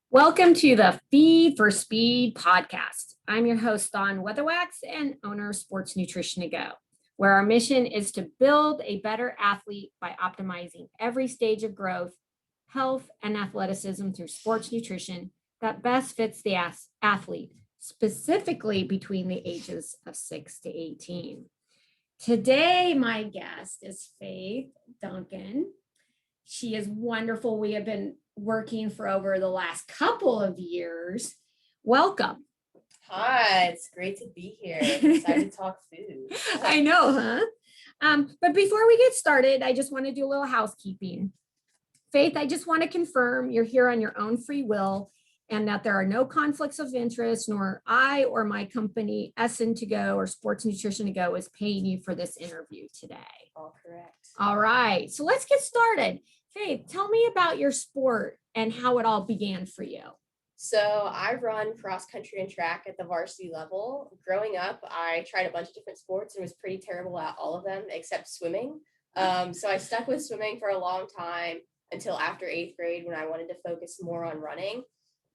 Welcome to the Feed for Speed podcast. I'm your host, Dawn Weatherwax, and owner of Sports Nutrition to Go, where our mission is to build a better athlete by optimizing every stage of growth, health, and athleticism through sports nutrition that best fits the athlete, specifically between the ages of 6 to 18. Today, my guest is Faith Duncan. She is wonderful. We have been working for over the last couple of years. Welcome. Hi, it's great to be here. I'm excited to talk food. I know, huh? But before we get started, I just want to do a little housekeeping. Faith, I just want to confirm you're here on your own free will and that there are no conflicts of interest, nor I or my company, Essen to Go or Sports Nutrition to Go, is paying you for this interview today. All correct. All right, so let's get started. Faith, tell me about your sport and how it all began for you. So I run cross country and track at the varsity level. Growing up, I tried a bunch of different sports and was pretty terrible at all of them except swimming. So I stuck with swimming for a long time until after 8th grade when I wanted to focus more on running.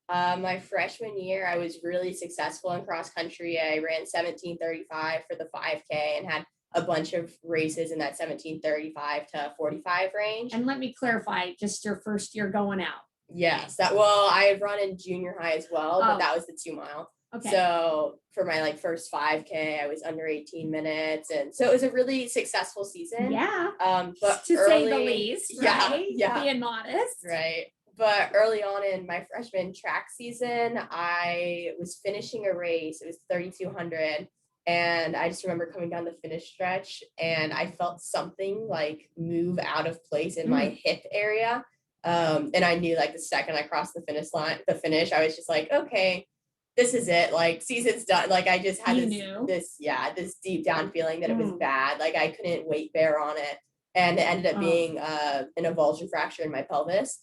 My freshman year, I was really successful in cross country. I ran 17:35 for the 5K and had a bunch of races in that 17:35 to 45 range. And let me clarify, just your first year going out. Yes, I had run in junior high as well, but that was the 2 mile. Okay. So for my first 5K, I was under 18 minutes. And so it was a really successful season. Yeah. But to say the least, right? Yeah. Being modest. Right. But early on in my freshman track season, I was finishing a race. It was 3,200. And I just remember coming down the finish stretch and I felt something like move out of place in my hip area. And I knew like the second I crossed the finish, I was just like, okay, this is it. Like season's done. Like I just had this deep down feeling that it was bad. Like I couldn't weight bear on it. And it ended up being an avulsion fracture in my pelvis.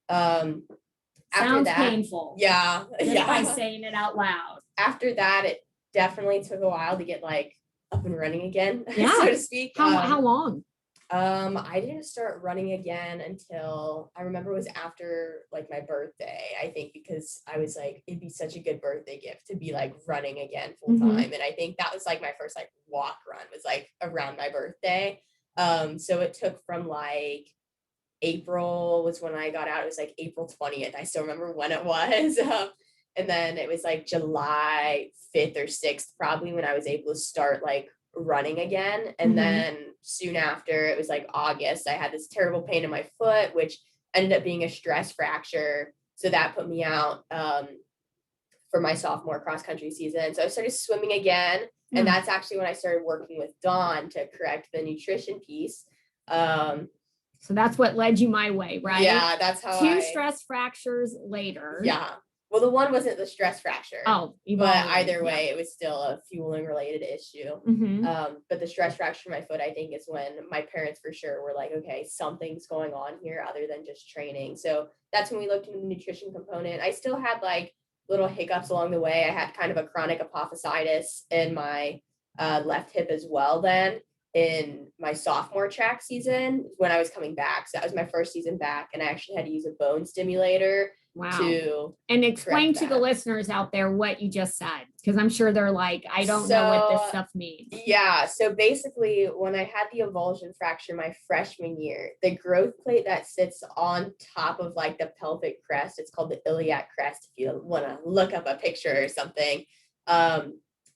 Sounds painful. Yeah. Just by saying it out loud. After that, it definitely took a while to get like up and running again, yeah. so to speak. How long? I didn't start running again until I remember it was after like my birthday, I think, because I was like, it'd be such a good birthday gift to be like running again full time. And I think that was like my first like walk run was like around my birthday. So it took from like April was when I got out. It was like April 20th. I still remember when it was. And then it was like July 5th or 6th, probably when I was able to start like running again. And then soon after, it was like August, I had this terrible pain in my foot, which ended up being a stress fracture. So that put me out for my sophomore cross country season. So I started swimming again. And that's actually when I started working with Dawn to correct the nutrition piece. So that's what led you my way, right? Yeah, that's how Two stress fractures later. Yeah. Well, the one wasn't the stress fracture. Oh, but either way, it was still a fueling related issue. But the stress fracture in my foot, I think, is when my parents for sure were like, okay, something's going on here other than just training. So that's when we looked into the nutrition component. I still had like little hiccups along the way. I had kind of a chronic apophysitis in my left hip as well then in my sophomore track season when I was coming back. So that was my first season back. And I actually had to use a bone stimulator. Wow. And explain to the listeners out there what you just said, because I'm sure they're like, I don't know what this stuff means. Yeah. So basically, when I had the avulsion fracture my freshman year, the growth plate that sits on top of like the pelvic crest, it's called the iliac crest. If you want to look up a picture or something,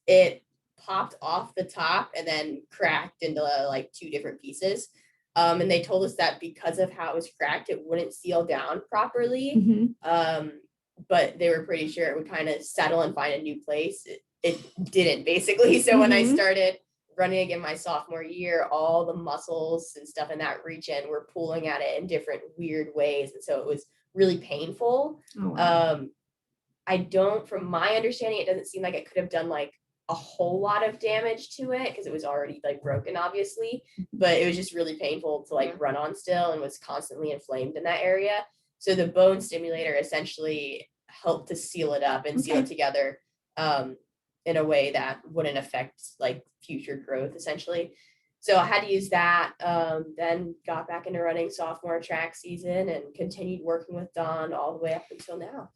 it popped off the top and then cracked into like 2 different pieces. And they told us that because of how it was cracked, it wouldn't seal down properly. But they were pretty sure it would kind of settle and find a new place. It didn't, basically. So when I started running again my sophomore year, all the muscles and stuff in that region were pulling at it in different weird ways. And so it was really painful. From my understanding, it doesn't seem like it could have done like a whole lot of damage to it because it was already like broken, obviously, but it was just really painful to like run on still and was constantly inflamed in that area. So the bone stimulator essentially helped to seal it up and seal it together in a way that wouldn't affect like future growth essentially. So I had to use that, then got back into running sophomore track season and continued working with Dawn all the way up until now.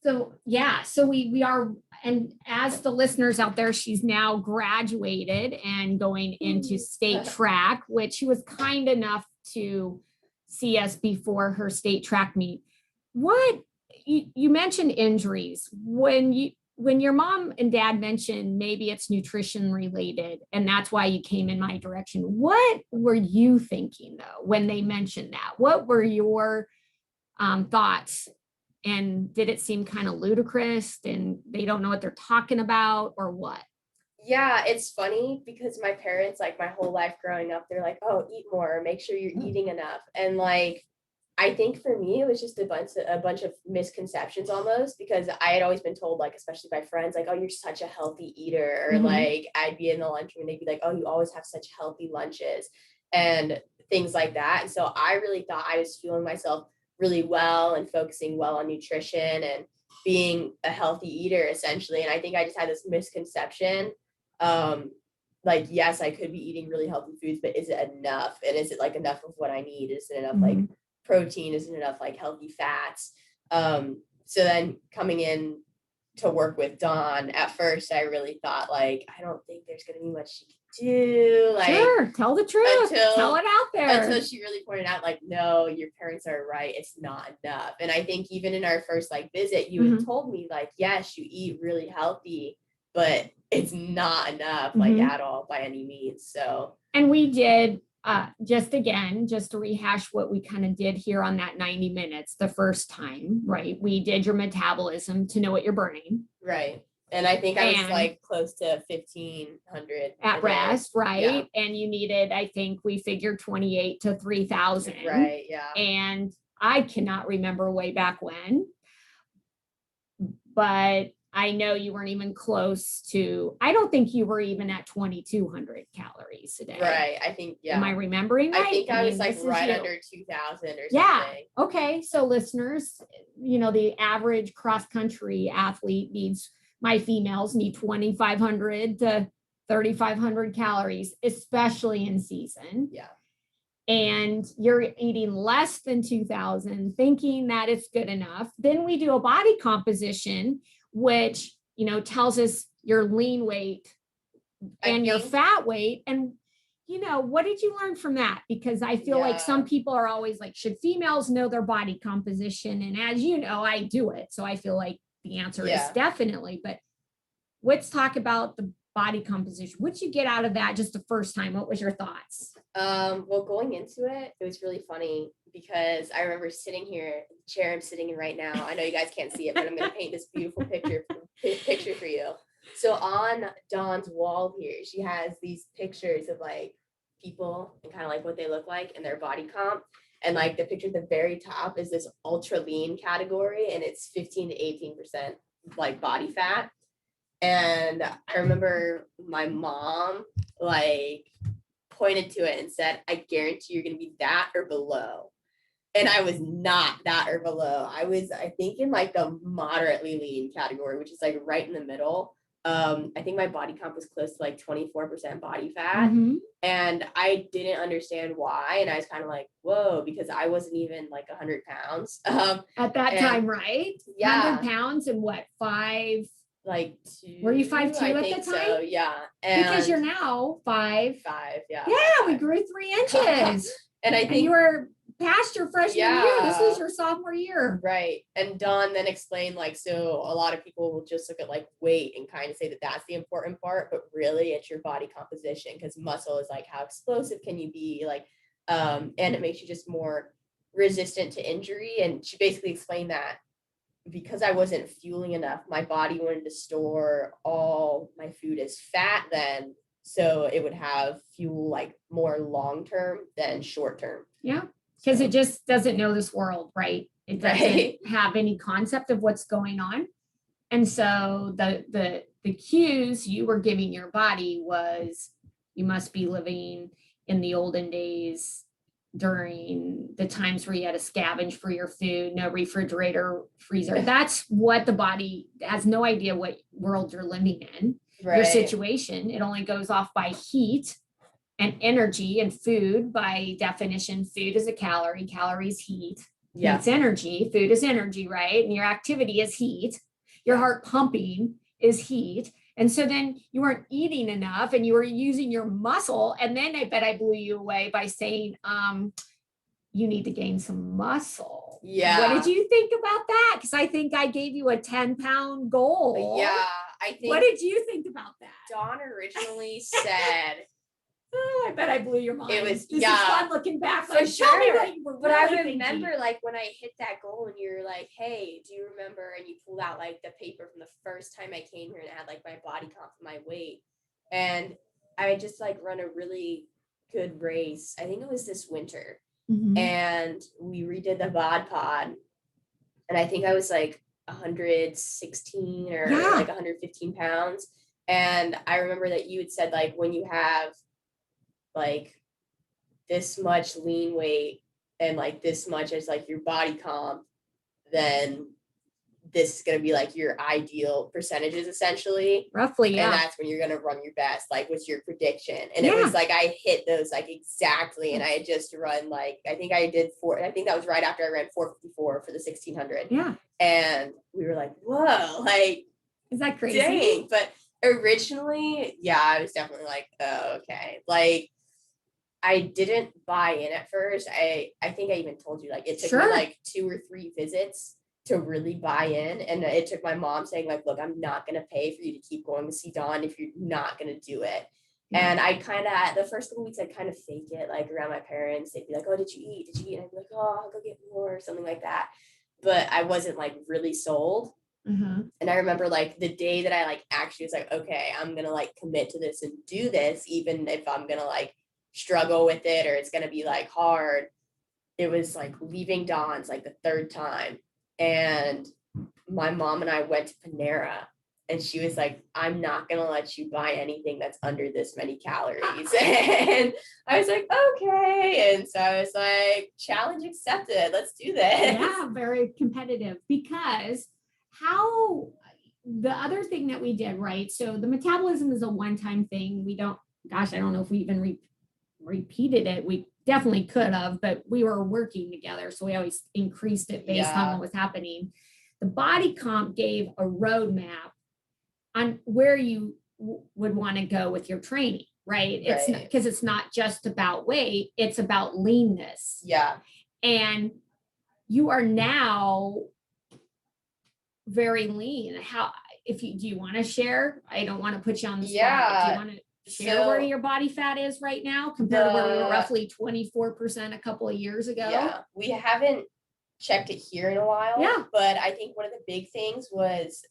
So yeah, so we are, and as the listeners out there, she's now graduated and going into state track, which she was kind enough to see us before her state track meet. What you mentioned injuries when your mom and dad mentioned maybe it's nutrition related and that's why you came in my direction. What were you thinking though when they mentioned that? What were your thoughts? And did it seem kind of ludicrous and they don't know what they're talking about or what? Yeah, it's funny because my parents, like my whole life growing up, they're like, oh, eat more, make sure you're eating enough. And like, I think for me, it was just a bunch of misconceptions almost, because I had always been told, like, especially by friends, like, oh, you're such a healthy eater. Or like, I'd be in the lunchroom and they'd be like, oh, you always have such healthy lunches and things like that. And so I really thought I was fueling myself really well and focusing well on nutrition and being a healthy eater essentially. And I think I just had this misconception. Like, yes, I could be eating really healthy foods, but is it enough? And is it like enough of what I need? Is it enough like protein? Isn't enough like healthy fats? So then coming in to work with Dawn, at first I really thought like, I don't think there's gonna be much she can do. Like, sure, tell the truth, tell it out there. Until she really pointed out, like, no, your parents are right, it's not enough. And I think even in our first like visit, you had told me like, yes, you eat really healthy, but it's not enough, like at all by any means. So, and we did just to rehash what we kind of did here on that 90 minutes the first time, right? We did your metabolism to know what you're burning. Right. And I think I was like close to 1,500 at rest, right? Yeah. And you needed, I think we figured 28 to 3,000. Right, yeah. And I cannot remember way back when, but I know you weren't even close to, I don't think you were even at 2,200 calories a day. Right. I think, yeah. Am I remembering right? I think I was like right under 2,000 or something. Yeah. Okay. So listeners, you know, the average cross-country athlete needs, my females need 2,500 to 3,500 calories, especially in season. Yeah. And you're eating less than 2,000, thinking that it's good enough. Then we do a body composition, which, you know, tells us your lean weight and your fat weight. And, you know, what did you learn from that? Because I feel like some people are always like, should females know their body composition? And as you know, I do it. So I feel like the answer is definitely. But let's talk about the body composition. What'd you get out of that just the first time? What was your thoughts? Well, going into it, it was really funny because I remember sitting here, the chair I'm sitting in right now. I know you guys can't see it, but I'm going to paint this beautiful picture for you. So on Dawn's wall here, she has these pictures of like people and kind of like what they look like and their body comp. And like the picture at the very top is this ultra lean category, and it's 15 to 18% like body fat. And I remember my mom like pointed to it and said, I guarantee you're going to be that or below. And I was not that or below. I was, I think, in like the moderately lean category, which is like right in the middle. I think my body comp was close to like 24% body fat. And I didn't understand why. And I was kind of like, whoa, because I wasn't even like 100 pounds. At that time, right? Yeah. 100 pounds and what, 5? Like 2. Were you 5'2" at the time? So, yeah. And because you're now 5'5". Yeah. Yeah, we grew 3 inches. And I think you were past your freshman year. This was your sophomore year. Right. And Dawn then explained like, so a lot of people will just look at like weight and kind of say that that's the important part, but really it's your body composition, because muscle is like how explosive can you be, like, and it makes you just more resistant to injury. And she basically explained that because I wasn't fueling enough, my body wanted to store all my food as fat then, so it would have fuel like more long-term than short-term. Yeah, because it just doesn't know this world, right? It doesn't have any concept of what's going on. And so the cues you were giving your body was, you must be living in the olden days, during the times where you had to scavenge for your food, no refrigerator, freezer. That's what the body has no idea what world you're living in, your situation. It only goes off by heat and energy and food. By definition, food is a calorie, calories heat. Yeah. It's energy. Food is energy, right? And your activity is heat. Your heart pumping is heat. And so then you weren't eating enough and you were using your muscle. And then I bet I blew you away by saying, you need to gain some muscle. Yeah. What did you think about that? Because I think I gave you a 10-pound goal. Yeah. I think. What did you think about that? Dawn originally said. Oh, I bet I blew your mind. It was, this yeah. is fun looking back. For Like, tell me sure. what you were But really I remember thinking. like when I hit that goal and you're like, hey, do you remember? And you pulled out like the paper from the first time I came here and it had like my body comp and my weight. And I had just like run a really good race. I think it was this winter. Mhm. And we redid the VOD pod. And I think I was like 116 or like 115 pounds. And I remember that you had said like when you have like this much lean weight and like this much as like your body comp, then this is going to be like your ideal percentages essentially. Roughly, yeah. And that's when you're going to run your best. Like, what's your prediction? And it was like, I hit those like exactly. And I had just run like, I think that was right after I ran 454 for the 1600. Yeah. And we were like, whoa, like, is that crazy? Dang. But originally, yeah, I was definitely like, oh, okay. Like, I didn't buy in at first. I think I even told you, like, it took me like 2 or 3 visits to really buy in. And it took my mom saying, like, look, I'm not going to pay for you to keep going to see Dawn if you're not going to do it. Yeah. And I kind of, the first couple weeks, I'd kind of fake it, like, around my parents. They'd be like, oh, did you eat? Did you eat? And I'd be like, oh, I'll go get more or something like that. But I wasn't, like, really sold. Mm-hmm. And I remember, like, the day that I, like, actually was like, okay, I'm going to, like, commit to this and do this, even if I'm going to, like, struggle with it or it's going to be, like, hard. It was, like, leaving Dawn's, like, the 3rd time. And my mom and I went to Panera. And she was like, I'm not going to let you buy anything that's under this many calories. And I was like, okay. And so I was like, challenge accepted. Let's do this. Yeah, very competitive. Because the other thing that we did, right? So the metabolism is a one-time thing. I don't know if we even repeated it. We definitely could have, but we were working together. So we always increased it based on what was happening. The body comp gave a roadmap on where you would want to go with your training, right? It's because it's not just about weight, it's about leanness. Yeah. And you are now very lean. Do you want to share? I don't want to put you on the spot. Do you want to share where your body fat is right now compared to where we were roughly 24% a couple of years ago? Yeah, we haven't checked it here in a while. Yeah. But I think one of the big things was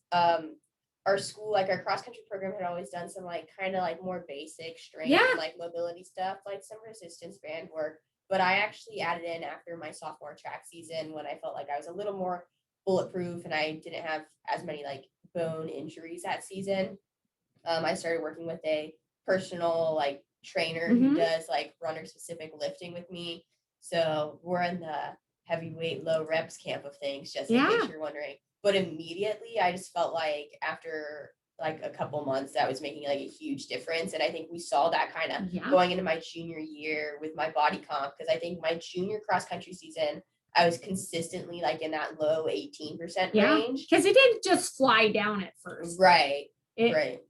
our school, like our cross country program had always done some like kind of like more basic strength and like mobility stuff, like some resistance band work. But I actually added in after my sophomore track season when I felt like I was a little more bulletproof and I didn't have as many like bone injuries that season. I started working with a personal like trainer who does like runner specific lifting with me. So we're in the heavyweight low reps camp of things, just in case you're wondering. But immediately I just felt like after like a couple months that was making like a huge difference. And I think we saw that kind of going into my junior year with my body comp, because I think my junior cross country season, I was consistently like in that low 18% range. Because it didn't just fly down at first. Right.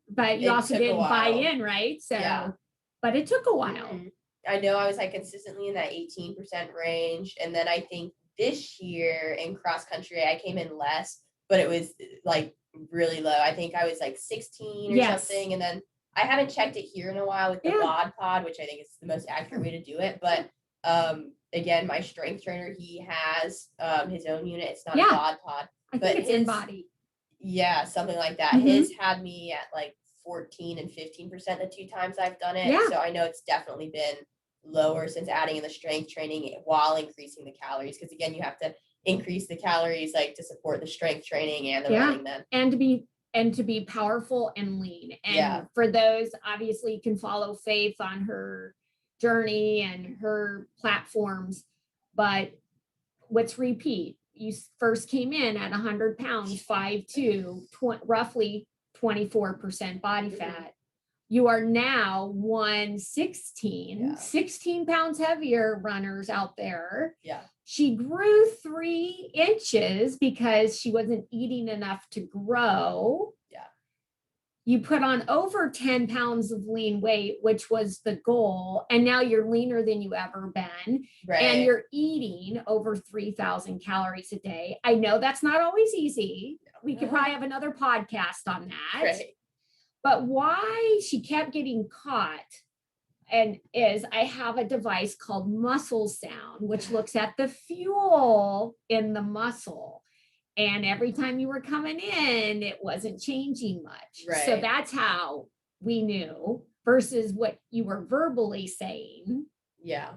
But you also didn't buy in, right? So, but it took a while. Mm-hmm. I know I was like consistently in that 18% range. And then I think this year in cross country, I came in less, but it was like really low. I think I was like 16 or something. And then I haven't checked it here in a while with the VOD pod, which I think is the most accurate way to do it. But again, my strength trainer, he has his own unit. It's not a VOD pod. I think it's in body. Yeah, something like that. His had me at like 14 and 15% the 2 times I've done it. So I know it's definitely been lower since adding in the strength training while increasing the calories. Because again, you have to increase the calories like to support the strength training and the running then. And to be powerful and lean. And for those, obviously you can follow Faith on her journey and her platforms. But let's repeat. You first came in at 100 pounds, 5'2", roughly 24% body fat. You are now 116, 16 pounds heavier runners out there. Yeah. She grew 3 inches because she wasn't eating enough to grow. Yeah. You put on over 10 pounds of lean weight, which was the goal. And now you're leaner than you ever been. Right. And you're eating over 3,000 calories a day. I know that's not always easy. We could probably have another podcast on that. Right. But why she kept getting caught and is I have a device called Muscle Sound, which looks at the fuel in the muscle. And every time you were coming in, it wasn't changing much. Right. So that's how we knew versus what you were verbally saying. Yeah.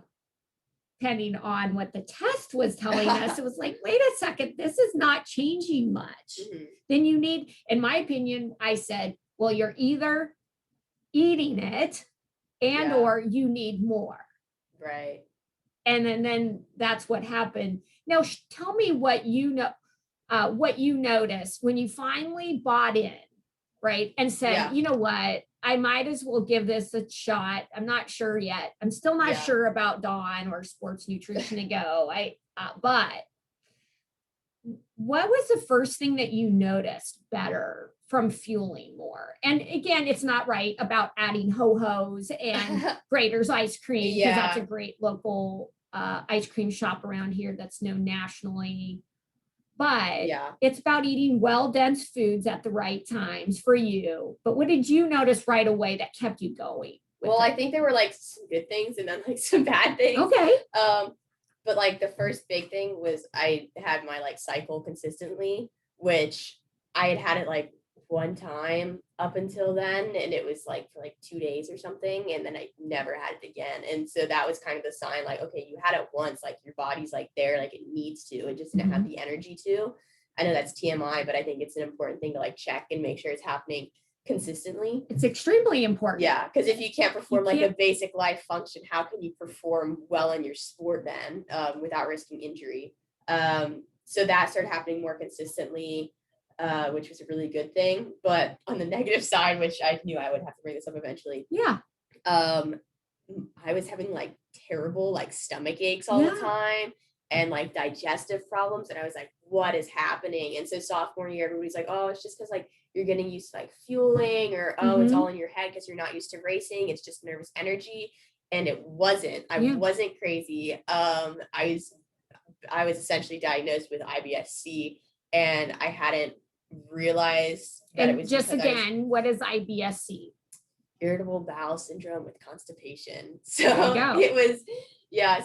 Depending on what the test was telling us, it was like, wait a second, this is not changing much. Mm-hmm. Then you need, in my opinion, I said, well, you're either eating it and or you need more. Right. And then that's what happened. Now, tell me what you know. What you noticed when you finally bought in, right? And said, you know what, I might as well give this a shot. I'm not sure yet. I'm still not sure about Dawn or Sports Nutrition to Go. But what was the first thing that you noticed better from fueling more? And again, it's not right about adding ho-hos and Grater's ice cream, because that's a great local ice cream shop around here that's known nationally. But it's about eating well-dense foods at the right times for you. But what did you notice right away that kept you going? Well, I think there were like some good things and then like some bad things. Okay. But like the first big thing was I had my like cycle consistently, which I had it like one time up until then, and it was like for like 2 days or something, and then I never had it again. And so that was kind of the sign, like, okay, you had it once, like your body's like there, like it needs to, it just didn't have the energy to. I know that's TMI, but I think it's an important thing to like check and make sure it's happening consistently. It's extremely important. Yeah, because if you can't perform like a basic life function, how can you perform well in your sport then, without risking injury? So that started happening more consistently, which was a really good thing. But on the negative side, which I knew I would have to bring this up eventually. Yeah. I was having like terrible like stomach aches all the time and like digestive problems. And I was like, what is happening? And so sophomore year, everybody's like, oh, it's just because like you're getting used to like fueling, or it's all in your head because you're not used to racing. It's just nervous energy. And it wasn't. I wasn't crazy. I was essentially diagnosed with IBS-C, and I hadn't realized that it was just again, what is IBS-C? Irritable bowel syndrome with constipation. So it was,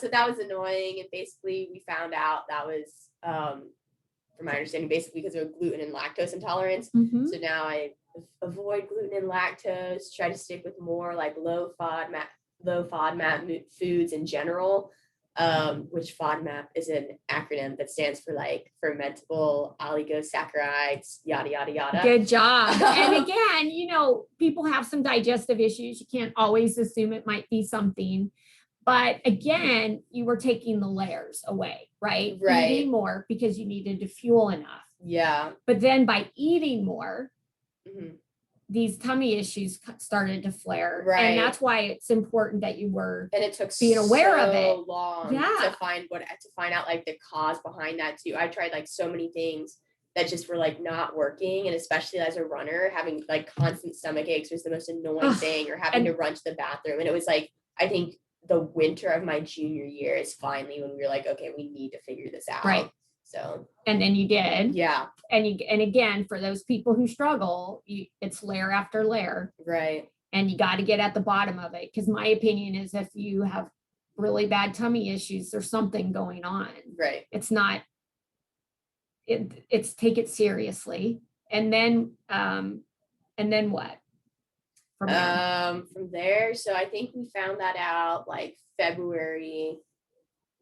so that was annoying. And basically we found out that was, from my understanding, basically because of gluten and lactose intolerance. So now I avoid gluten and lactose, try to stick with more like low FODMAP foods in general. Which FODMAP is an acronym that stands for like fermentable oligosaccharides, yada, yada, yada. Good job. And again, you know, people have some digestive issues. You can't always assume it might be something. But again, you were taking the layers away, right? Eating more because you needed to fuel enough. Yeah. But then by eating more, these tummy issues started to flare. Right. And that's why it's important that you were and it took being aware of it. Long to find out like the cause behind that too. I tried like so many things that just were like not working. And especially as a runner, having like constant stomach aches was the most annoying thing, or having to run to the bathroom. And it was like, I think the winter of my junior year is finally when we were like, okay, we need to figure this out. Right. So, and then you did. Yeah. And again, for those people who struggle, it's layer after layer. Right. And you got to get at the bottom of it. Because my opinion is if you have really bad tummy issues, there's something going on. Right. It's not, it's take it seriously. And then what? From there, so I think we found that out like February,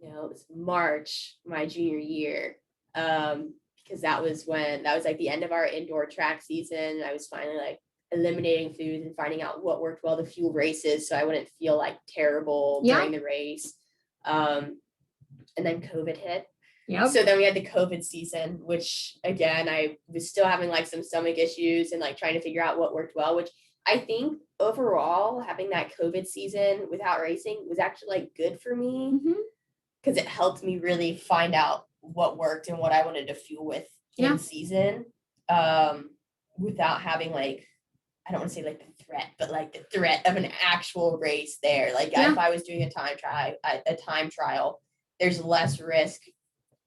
it was March, my junior year, because that was like the end of our indoor track season. I was finally like eliminating foods and finding out what worked well to fuel races, so I wouldn't feel like terrible during the race. And then COVID hit. Yep. So then we had the COVID season, which again, I was still having like some stomach issues and like trying to figure out what worked well, which I think overall having that COVID season without racing was actually like good for me because it helped me really find out what worked and what I wanted to fuel with in season, without having like, I don't want to say like the threat, but like the threat of an actual race there. Like if I was doing a time trial, there's less risk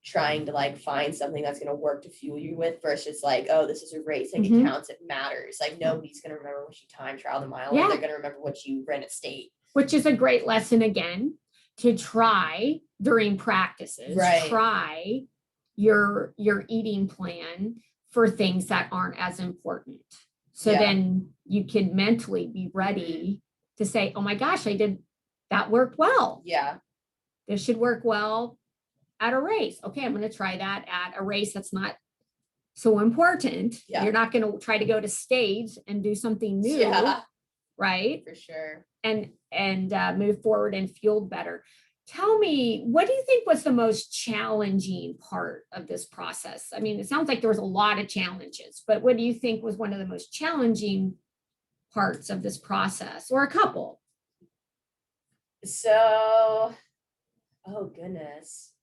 trying to like find something that's going to work to fuel you with versus like, oh, this is a race, like it counts, it matters. Like nobody's going to remember what you time trialed a mile, they're going to remember what you ran at state. Which is a great lesson again, to try during practices, try your eating plan for things that aren't as important. So then you can mentally be ready to say, oh my gosh, that worked well. Yeah. This should work well at a race. Okay, I'm going to try that at a race that's not so important. You're not going to try to go to stage and do something new, right? For sure. And move forward and fueled better. Tell me, what do you think was the most challenging part of this process? I mean, it sounds like there was a lot of challenges, but what do you think was one of the most challenging parts of this process, or a couple? So, oh goodness.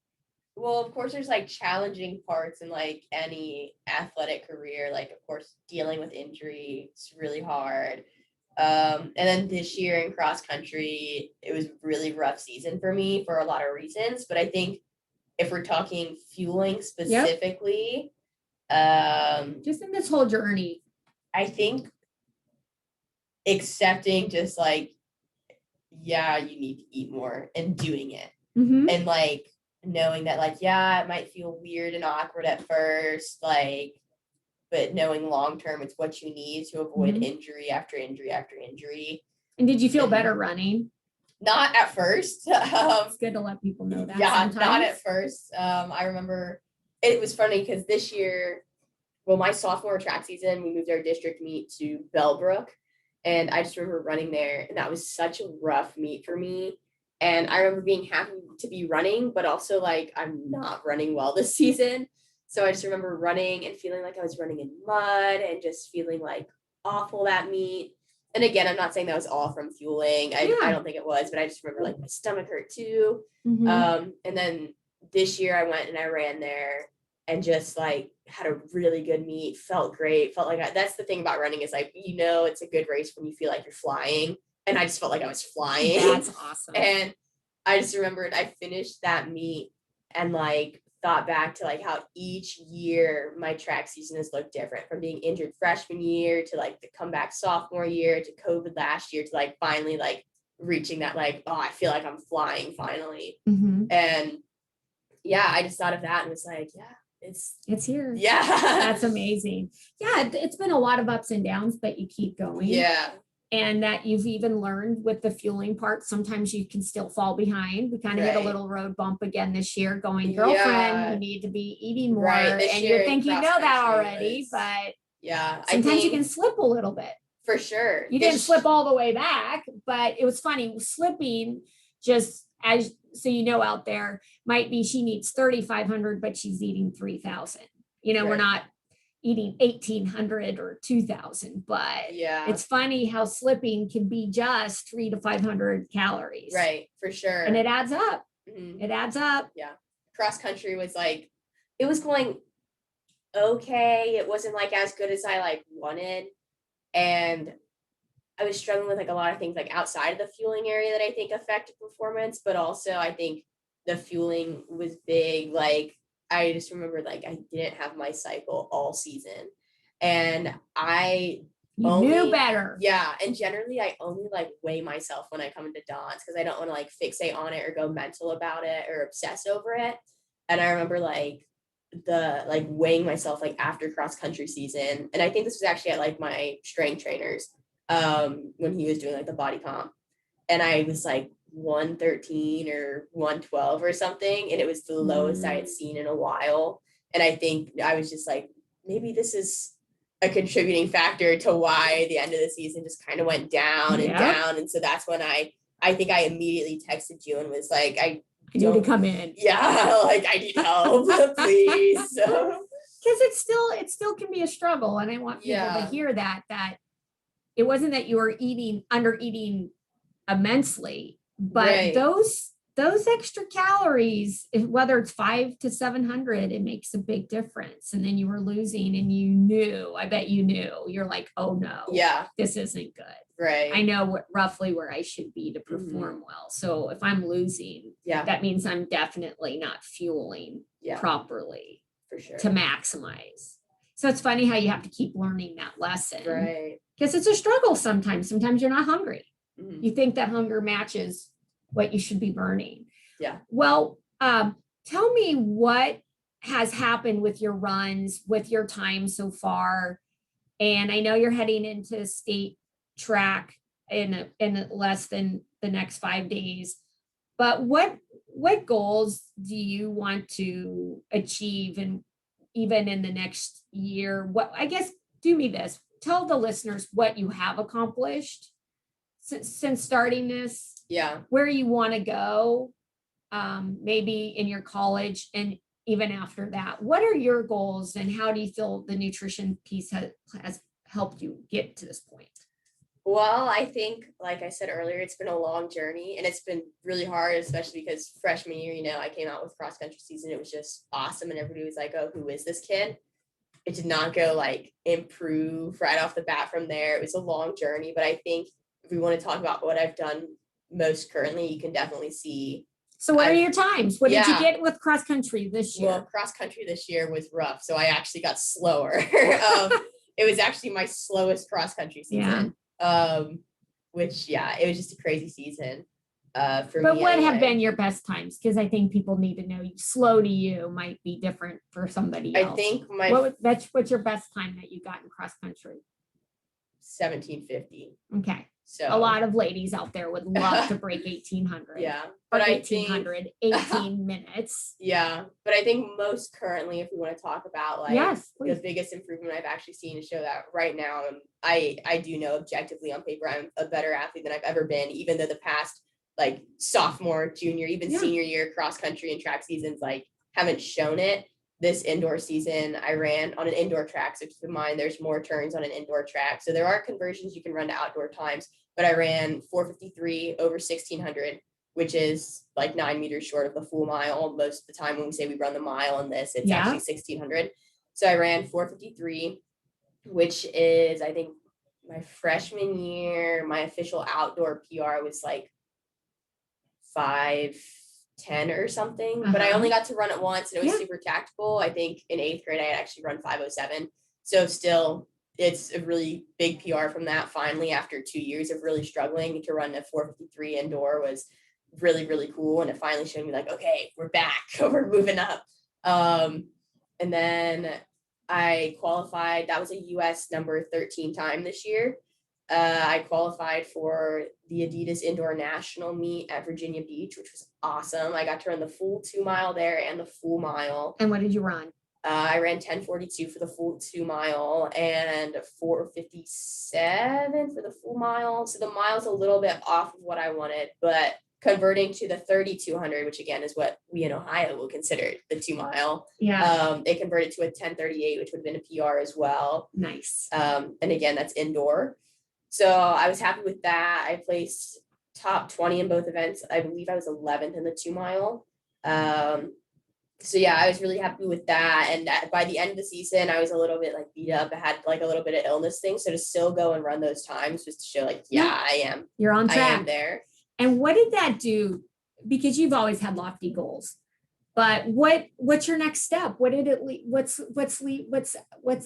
Well, of course, there's like challenging parts in like any athletic career. Like, of course, dealing with injury, it's really hard. And then this year in cross country, it was a really rough season for me for a lot of reasons. But I think if we're talking fueling specifically, just in this whole journey, I think accepting just like, you need to eat more and doing it. And like knowing that like, it might feel weird and awkward at first, like, but knowing long-term it's what you need to avoid injury after injury after injury. And did you feel better running? Not at first. It's good to let people know that. Sometimes. Not at first. I remember it was funny because this year, my sophomore track season, we moved our district meet to Bellbrook. And I just remember running there, and that was such a rough meet for me. And I remember being happy to be running, but also like, I'm not running well this season. So I just remember running and feeling like I was running in mud and just feeling like awful that meet. And again, I'm not saying that was all from fueling. I don't think it was, but I just remember like my stomach hurt too. And then this year I went and I ran there and just like had a really good meet, felt great, felt like that's the thing about running is like, it's a good race when you feel like you're flying. And I just felt like I was flying. That's awesome. And I just remembered I finished that meet and like thought back to like how each year my track season has looked different, from being injured freshman year to like the comeback sophomore year to COVID last year to like finally like reaching that like, oh, I feel like I'm flying finally. And I just thought of that and was like, it's here. Yeah. That's amazing. Yeah. It's been a lot of ups and downs, but you keep going. Yeah. And that you've even learned with the fueling part, sometimes you can still fall behind. We kind of hit a little road bump again this year going, girlfriend, you need to be eating more. And you think you know that already, but sometimes you can slip a little bit. For sure. You didn't slip all the way back, but it was funny. Slipping just as, so out there, might be she needs 3,500, but she's eating 3,000. We're not eating 1,800 or 2,000, but it's funny how slipping can be just 300 to 500 calories. Right, for sure. And it adds up. It adds up. Yeah. Cross country was like, it was going okay. It wasn't like as good as I like wanted. And I was struggling with like a lot of things like outside of the fueling area that I think affected performance, but also I think the fueling was big. Like, I just remember like I didn't have my cycle all season, and you knew better. Yeah, and generally I only like weigh myself when I come into Dawn's because I don't want to like fixate on it or go mental about it or obsess over it. And I remember like weighing myself like after cross country season, and I think this was actually at like my strength trainers when he was doing like the body comp, and I was like 113 or 112 or something, and it was the lowest I had seen in a while. And I think I was just like, maybe this is a contributing factor to why the end of the season just kind of went down and down. And so that's when I think I immediately texted you and was like, I need to come in. Yeah, like I need help, please. So because it still can be a struggle, and I want people to hear that it wasn't that you were under eating immensely, but Right. those extra calories, whether it's 500 to 700, it makes a big difference. And then you were losing and I bet you knew, you're like, oh no, Yeah. this isn't good. Right. I know roughly where I should be to perform well. So if I'm losing, that means I'm definitely not fueling properly for sure to maximize. So it's funny how you have to keep learning that lesson. Right. Because it's a struggle sometimes. Sometimes you're not hungry. Mm-hmm. You think that hunger matches what you should be burning. Yeah. Well, tell me what has happened with your runs, with your time so far. And I know you're heading into state track in less than the next 5 days. But what goals do you want to achieve, and even in the next year? What, I guess, do me this. Tell the listeners what you have accomplished since starting this. Yeah. Where you want to go, maybe in your college and even after that. What are your goals, and how do you feel the nutrition piece has helped you get to this point? Well, I think, like I said earlier, it's been a long journey, and it's been really hard, especially because freshman year, I came out with cross country season. It was just awesome. And everybody was like, oh, who is this kid? It did not go improve right off the bat from there. It was a long journey, but I think if we want to talk about what I've done most currently, you can definitely see. So what are your times? What did you get with cross country this year? Well, cross country this year was rough. So I actually got slower. It was actually my slowest cross country season. Which, it was just a crazy season. For but me what anyway. have been your best times? Because I think people need to know, slow to you might be different for somebody else. I think what's your best time that you got in cross country? 1750. Okay. So a lot of ladies out there would love to break 1800. Yeah. But 1800, 18 minutes. Yeah. But I think most currently, if we want to talk about the biggest improvement I've actually seen to show that right now, I do know objectively on paper, I'm a better athlete than I've ever been, even though the past sophomore, junior, even senior year cross country and track seasons haven't shown it. This indoor season, I ran on an indoor track. So keep in mind, there's more turns on an indoor track. So there are conversions you can run to outdoor times, but I ran 4:53 over 1600, which is 9 meters short of the full mile. Most of the time when we say we run the mile on this, it's actually 1600. So I ran 4:53, which is, I think, my freshman year. My official outdoor PR was 5:10 or something, but I only got to run it once, and it was super tactical. I think in 8th grade I had actually run 5:07. So still, it's a really big PR from that. Finally, after 2 years of really struggling, to run a 4:53 indoor was really, really cool. And it finally showed me okay, we're back, we're moving up. And then I qualified. That was a US number 13 time this year. I qualified for the Adidas Indoor National Meet at Virginia Beach, which was awesome. I got to run the full 2 mile there and the full mile. And what did you run? I ran 10:42 for the full 2 mile and 4:57 for the full mile. So the mile's a little bit off of what I wanted, but converting to the 3,200, which again is what we in Ohio will consider the 2 mile. Yeah. It converted to a 10:38, which would have been a PR as well. Nice. And again, that's indoor. So I was happy with that. I placed top 20 in both events. I believe I was 11th in the 2 mile. So I was really happy with that. And by the end of the season, I was a little bit beat up. I had a little bit of illness thing. So to still go and run those times was to show I am. You're on track. I am there. And what did that do? Because you've always had lofty goals. But what's your next step? What did it what's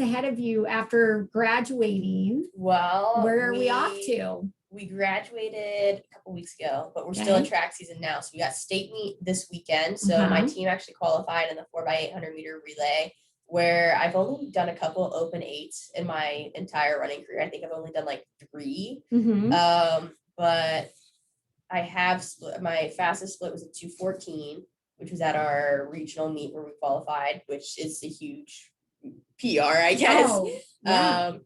ahead of you after graduating? Well, where are we off to? We graduated a couple weeks ago, but we're still in track season now. So we got state meet this weekend. So my team actually qualified in the 4x800 meter relay, where I've only done a couple open 8s in my entire running career. I think I've only done 3. But I have split. My fastest split was a 2:14, which was at our regional meet where we qualified, which is a huge PR, I guess. Oh, yeah.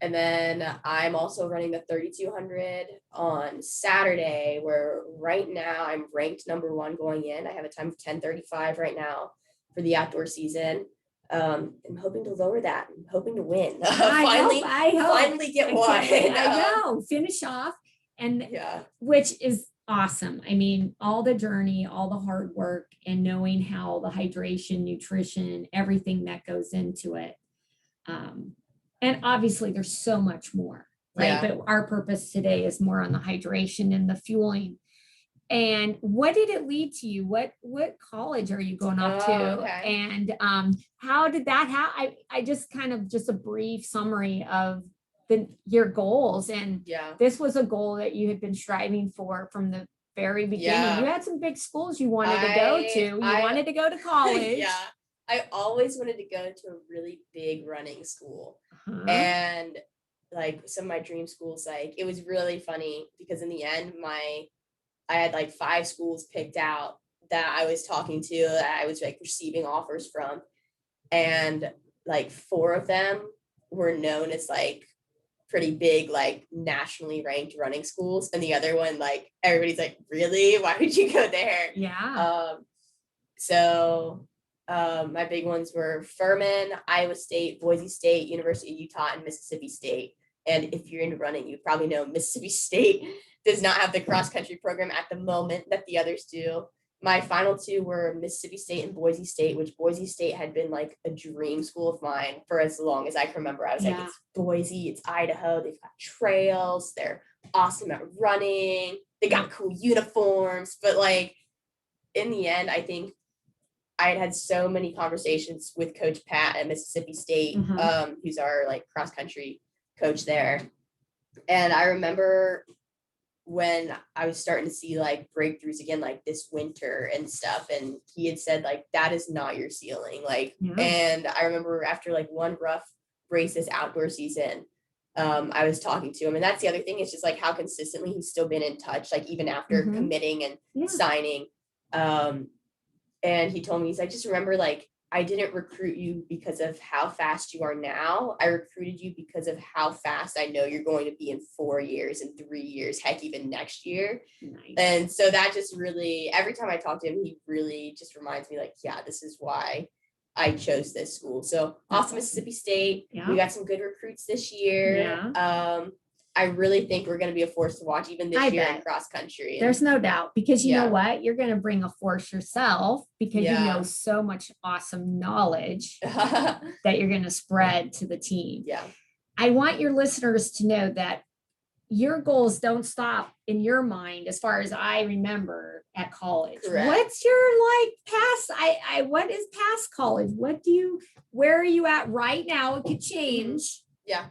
And then I'm also running the 3,200 on Saturday, where right now I'm ranked number 1 going in. I have a time of 10:35 right now for the outdoor season. I'm hoping to lower that. I'm hoping to win. I hope. Finally get one. I know. Finish off. And which is awesome. I mean, all the journey, all the hard work, and knowing how the hydration, nutrition, everything that goes into it. And obviously there's so much more, right? But our purpose today is more on the hydration and the fueling. And what did it lead to you? What college are you going off to? Okay. And how did that happen? I just kind of just a brief summary of your goals. And this was a goal that you had been striving for from the very beginning. You had some big schools you wanted to go to. You wanted to go to college. I always wanted to go to a really big running school. And like some of my dream schools, like it was really funny because in the end, I had like 5 schools picked out that I was talking to, that I was like receiving offers from. And like 4 of them were known as like pretty big, like nationally ranked running schools. And the other one, like everybody's like, really? Why would you go there? So my big ones were Furman, Iowa State, Boise State, University of Utah, and Mississippi State. And if you're into running, you probably know Mississippi State does not have the cross country program at the moment that the others do. My final 2 were Mississippi State and Boise State, which Boise State had been like a dream school of mine for as long as I can remember. I was like, it's Boise, it's Idaho, they've got trails, they're awesome at running, they got cool uniforms. But like in the end, I think I had so many conversations with Coach Pat at Mississippi State, who's our like cross country coach there. And I remember when I was starting to see like breakthroughs again, like this winter and stuff. And he had said like, that is not your ceiling. Like, and I remember after like one rough race this outdoor season, I was talking to him, and that's the other thing. It's just like how consistently he's still been in touch, like even after committing and signing. And he told me, he's like, just remember, like, I didn't recruit you because of how fast you are now. I recruited you because of how fast I know you're going to be in 4 years and 3 years, heck, even next year. And so that just really, every time I talk to him, he really just reminds me like, yeah, this is why I chose this school. So off to Mississippi State, we got some good recruits this year. I really think we're going to be a force to watch even this year in cross country. There's no doubt, because you know what? You're going to bring a force yourself, because you know so much awesome knowledge that you're going to spread to the team. I want your listeners to know that your goals don't stop in your mind, as far as I remember, at college. What's your like past? What is past college? Where are you at right now? It could change.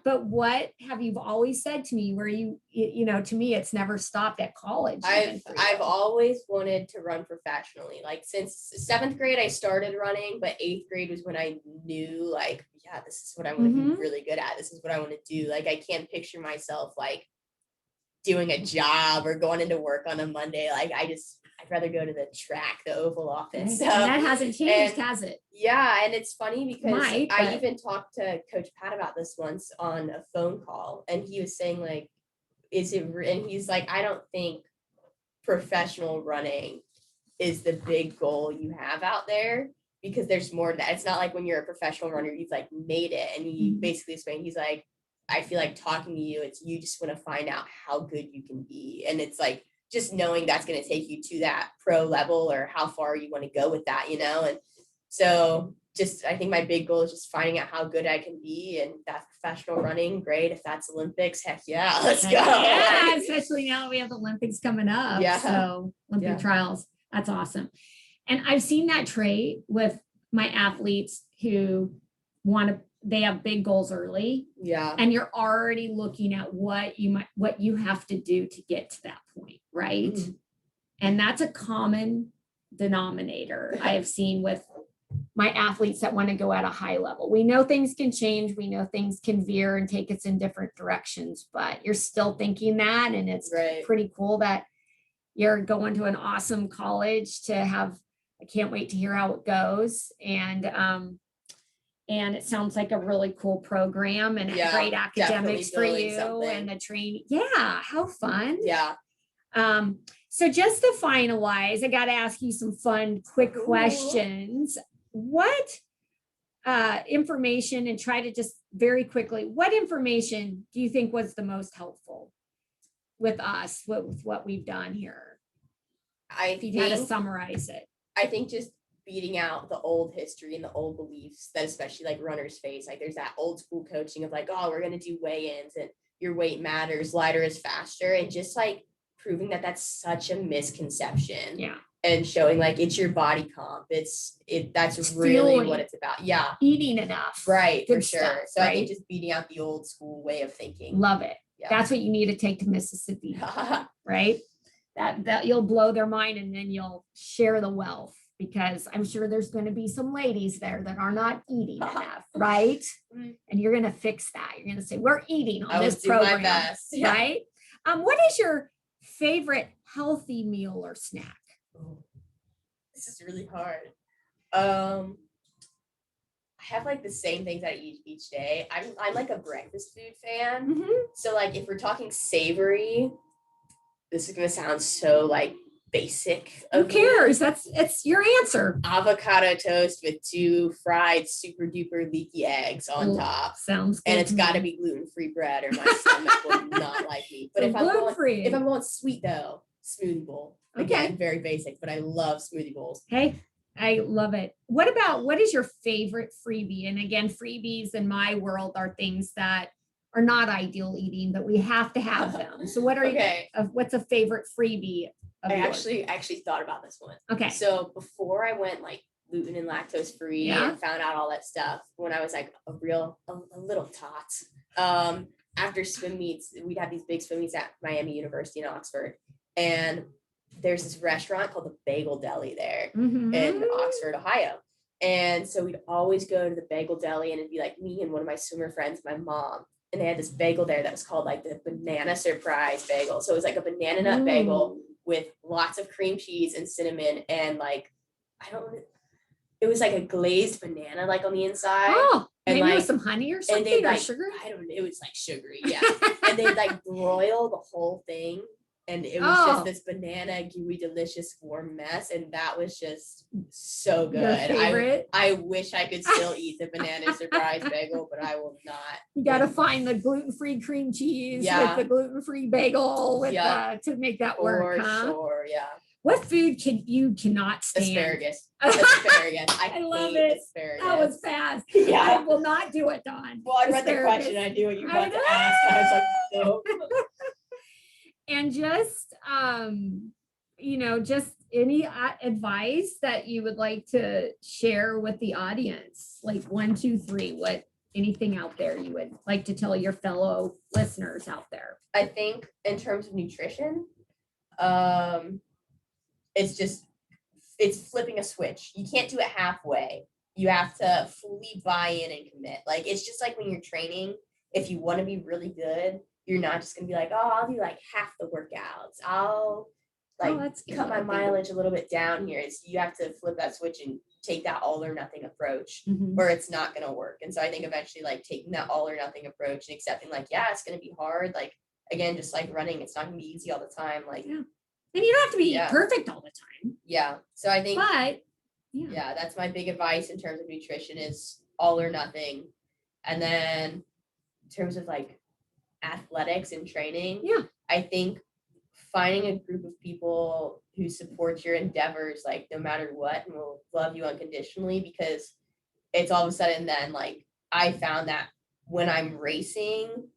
But what have you always said to me, where you know, to me, it's never stopped at college. I've always wanted to run professionally. Like since 7th grade, I started running, but 8th grade was when I knew like, yeah, this is what I want to be really good at. This is what I want to do. Like, I can't picture myself like doing a job or going into work on a Monday. Like I'd rather go to the track, the Oval Office. And that hasn't changed, has it? Yeah. And it's funny because I even talked to Coach Pat about this once on a phone call, and he was saying like, and he's like, I don't think professional running is the big goal you have out there, because there's more to that. It's not like when you're a professional runner, you've like made it. And he basically explained, he's like, I feel like talking to you, it's you just want to find out how good you can be. And it's like, just knowing that's going to take you to that pro level, or how far you want to go with that, you know? And so just, I think my big goal is just finding out how good I can be, and that's professional running. Great. If that's Olympics, heck yeah, let's go. Yeah, especially now we have the Olympics coming up. So Olympic trials, that's awesome. And I've seen that trait with my athletes who they have big goals early. And you're already looking at what you have to do to get to that point. Right. And that's a common denominator I have seen with my athletes that want to go at a high level. We know things can change. We know things can veer and take us in different directions, but you're still thinking that. And it's pretty cool that you're going to an awesome college to have. I can't wait to hear how it goes. And it sounds like a really cool program, and great academics for you and the training. How fun. So just to finalize, I got to ask you some fun, quick questions. What information and try to just very quickly, what information do you think was the most helpful with us, with what we've done here? If you had to summarize it. I think just beating out the old history and the old beliefs that especially like runners face. Like there's that old school coaching of like, oh, we're going to do weigh-ins and your weight matters, lighter is faster. And just like proving that that's such a misconception. Yeah. And showing like it's your body comp. That's really fueling. what it's about. Yeah. Eating enough. Right. Good For sure. stuff, So right? I think just beating out the old school way of thinking. Love it. Yeah. That's what you need to take to Mississippi, right? That you'll blow their mind and then you'll share the wealth, because I'm sure there's going to be some ladies there that are not eating enough, right? And you're going to fix that. You're going to say, we're eating on this program, my best. Yeah. right? What is your favorite healthy meal or snack? Oh, this is really hard. I have like the same things I eat each day. I'm like a breakfast food fan. Mm-hmm. So like if we're talking savory, this is gonna sound so like basic. Who cares? It's your answer. Avocado toast with 2 fried super duper leaky eggs on top. Sounds good. And it's got to be gluten-free bread, or my stomach will not like me. But So if I'm going sweet though, smoothie bowl. Again, Okay. very basic, but I love smoothie bowls. Hey, I love it. What is your favorite freebie? And again, freebies in my world are things that are not ideal eating, but we have to have them. So what are what's a favorite freebie of I yours? actually thought about this one. Okay. So before I went like gluten and lactose free and found out all that stuff, when I was like a little tot, after swim meets, we'd have these big swim meets at Miami University in Oxford. And there's this restaurant called the Bagel Deli there in Oxford, Ohio. And so we'd always go to the Bagel Deli, and it'd be like me and one of my swimmer friends, my mom. And they had this bagel there that was called like the banana surprise bagel. So it was like a banana nut bagel with lots of cream cheese and cinnamon, and like, it was like a glazed banana like on the inside. Oh, and maybe like, with some honey or something, or sugar? I don't know. It was like sugary, yeah. And they'd like broil the whole thing. And it was just this banana gooey, delicious, warm mess. And that was just so good. Your favorite? I wish I could still eat the banana surprise bagel, but I will not. You got to find the gluten-free cream cheese with the gluten-free bagel to make that work. For sure, yeah. What food cannot stand? Asparagus. I love it. Asparagus. That was fast. Yeah. I will not do it, Dawn. Well, I read the question. I knew what you were about to ask. I was like, no. And just, just any advice that you would like to share with the audience, like 1, 2, 3, anything out there you would like to tell your fellow listeners out there? I think in terms of nutrition, it's flipping a switch. You can't do it halfway. You have to fully buy in and commit. Like, it's just like when you're training, if you want to be really good, you're not just going to be like, oh, I'll do like half the workouts. I'll cut my mileage a little bit down here. You have to flip that switch and take that all or nothing approach, or it's not going to work. And so I think eventually like taking that all or nothing approach and accepting like, yeah, it's going to be hard. Like, again, just like running, it's not going to be easy all the time. Like, and you don't have to be perfect all the time. Yeah. So I think, but that's my big advice in terms of nutrition is all or nothing. And then in terms of like athletics and training, I think finding a group of people who support your endeavors, like no matter what, and will love you unconditionally, because it's all of a sudden then like I found that when I'm racing,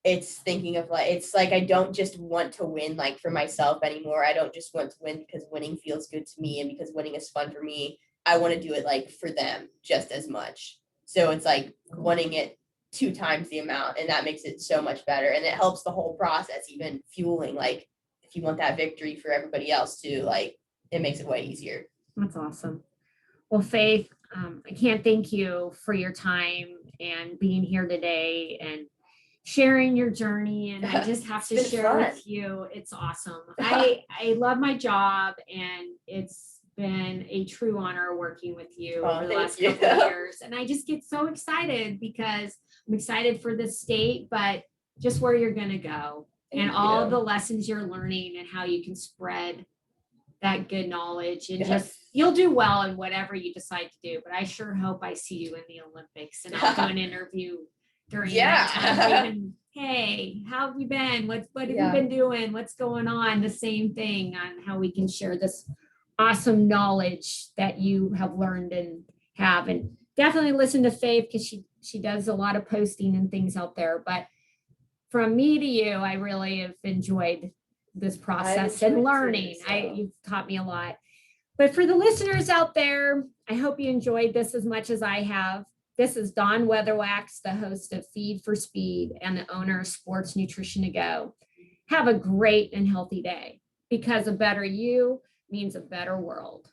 it's thinking of like, it's like I don't just want to win like for myself anymore. I don't just want to win because winning feels good to me and because winning is fun for me. I want to do it like for them just as much. So it's like wanting it 2 times the amount, and that makes it so much better, and it helps the whole process, even fueling, like if you want that victory for everybody else too, like it makes it way easier. That's awesome. Well, Faith, I can't thank you for your time and being here today and sharing your journey, and I just have to share with you, it's awesome. I love my job, and it's been a true honor working with you over the last couple of years, and I just get so excited because I'm excited for this state, but just where you're going to go and all of the lessons you're learning and how you can spread that good knowledge and just you'll do well in whatever you decide to do, but I sure hope I see you in the Olympics and I'll do an interview during that time. Even, hey, how have you been? What have you been doing? What's going on? The same thing on how we can share this awesome knowledge that you have learned and have. And definitely listen to Faith because she does a lot of posting and things out there. But from me to you, I really have enjoyed this process and learning. You've taught me a lot. But for the listeners out there, I hope you enjoyed this as much as I have. This is Dawn Weatherwax, the host of Feed for Speed and the owner of Sports Nutrition to Go. Have a great and healthy day, because a better you means a better world.